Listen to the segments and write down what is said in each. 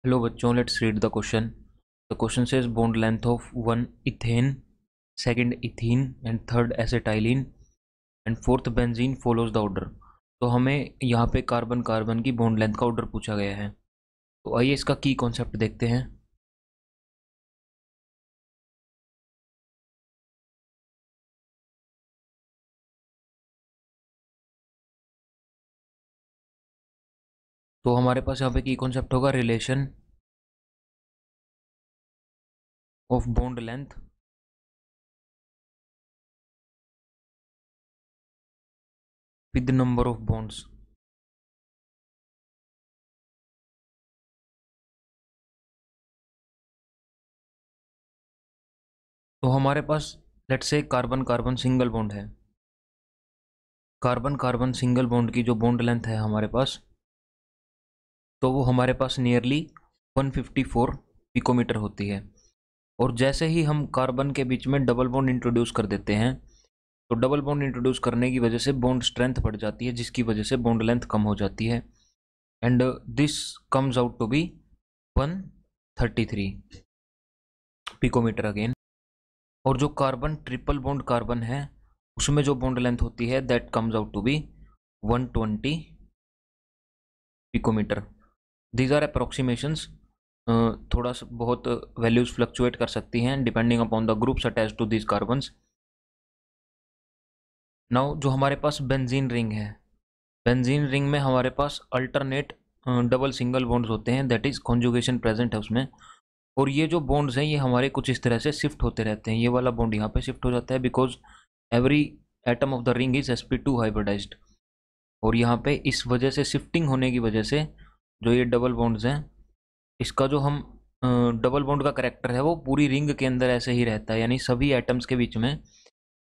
Hello बच्चों, let's read the question. The question says bond length of one ethane, second ethene and third acetylene and fourth benzene follows the order. तो हमें यहाँ पे carbon carbon की bond length का order पूछा गया है। तो आइए इसका की कॉन्सेप्ट देखते हैं। तो हमारे पास यहाँ पे की कॉन्सेप्ट होगा relation of bond length with number of bonds. तो हमारे पास let's say carbon carbon single bond है। कार्बन कार्बन सिंगल बॉन्ड की जो बॉन्ड लेंथ है हमारे पास, तो वो हमारे पास नियरली 154 पिकोमीटर होती है। और जैसे ही हम कार्बन के बीच में डबल बॉन्ड इंट्रोड्यूस कर देते हैं, तो डबल बॉन्ड इंट्रोड्यूस करने की वजह से बॉन्ड स्ट्रेंथ बढ़ जाती है, जिसकी वजह से बॉन्ड लेंथ कम हो जाती है। And this comes out to be 133 picometre again. और जो कार्बन ट्रिपल बॉन्ड कार्बन है, उसमें जो बॉन्ड लेंथ होती है that comes out to be 120 picometre. These are approximations, थोड़ा सा बहुत वैल्यूज फ्लक्चुएट कर सकती हैं depending upon the groups attach to this carbons. Now जो हमारे पास बेंजीन रिंग है, बेंजीन रिंग में हमारे पास अल्टरनेट डबल सिंगल बॉन्ड्स होते हैं, दैट इज कॉन्जुगेशन प्रेजेंट है उसमें। और ये जो बॉन्ड्स हैं ये हमारे कुछ इस तरह से शिफ्ट होते रहते हैं। ये वाला बॉन्ड यहाँ पे शिफ्ट हो जाता है because every atom of the ring is sp2 hybridised. और यहाँ पे इस वजह से शिफ्टिंग होने की वजह से जो ये डबल बॉन्ड्स हैं, इसका जो हम डबल बॉन्ड का करेक्टर है वो पूरी रिंग के अंदर ऐसे ही रहता है, यानी सभी एटम्स के बीच में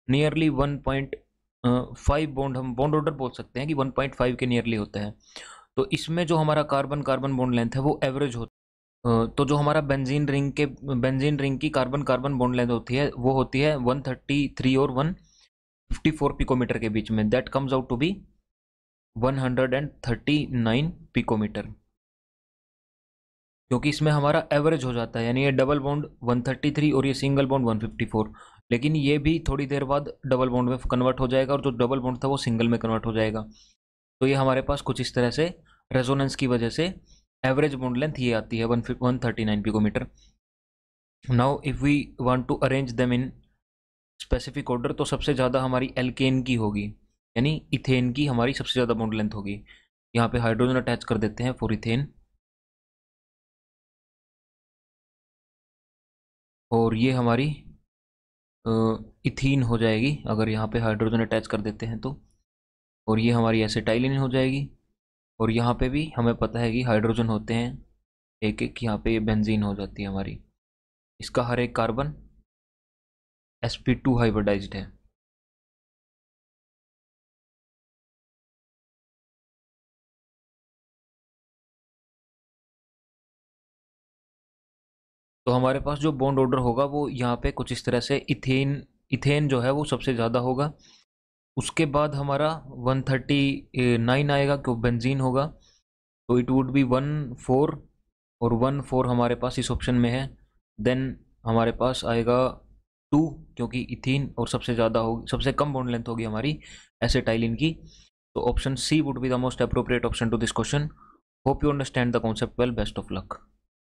नियरली 1.5 बॉन्ड, हम बॉन्ड ऑर्डर बोल सकते हैं कि 1.5 के नियरली होता है। तो इसमें जो हमारा कार्बन कार्बन बॉन्ड लेंथ है वो एवरेज होता है। तो जो हमारा बेंजीन रिंग की कार्बन कार्बन बॉन्ड लेंथ होती है वो होती है 133 और 154 पिकोमीटर के बीच में, that comes out to be 139 picometre. क्योंकि इसमें हमारा एवरेज हो जाता है, यानी ये डबल बॉन्ड 133 और ये सिंगल बॉन्ड 154, लेकिन ये भी थोड़ी देर बाद डबल बॉन्ड में कन्वर्ट हो जाएगा और जो डबल बॉन्ड था वो सिंगल में कन्वर्ट हो जाएगा। तो ये हमारे पास कुछ इस तरह से रेजोनेंस की वजह से एवरेज बॉन्ड लेंथ ये आती है 139 picometre. Now if we want to arrange them in specific order, तो सबसे ज़्यादा हमारी एल्केन की होगी, यानी इथेन की हमारी सबसे ज़्यादा बॉन्ड लेंथ होगी। यहाँ पे हाइड्रोजन अटैच कर देते हैं फॉर इथेन, और ये हमारी इथीन हो जाएगी अगर यहाँ पे हाइड्रोजन अटैच कर देते हैं तो। और ये हमारी एसिटाइलिन हो जाएगी। और यहाँ पे भी हमें पता है कि हाइड्रोजन होते हैं एक एक, यहाँ पे ये बेंजीन हो जाती है हमारी। इसका हर एक कार्बन sp2 हाइब्रिडाइज्ड है। तो हमारे पास जो बॉन्ड ऑर्डर होगा वो यहाँ पे कुछ इस तरह से इथेन इथेन जो है वो सबसे ज़्यादा होगा। उसके बाद हमारा 139 आएगा क्यों बेंजीन होगा, तो इट वुड बी 1 4 और 1 4 हमारे पास इस ऑप्शन में है। देन हमारे पास आएगा 2 क्योंकि इथीन, और सबसे ज़्यादा होगी, सबसे कम बॉन्ड लेंथ होगी हमारी एसिटाइलिन की। तो option C would be the most appropriate option to this question. Hope you understand the concept well, best of luck.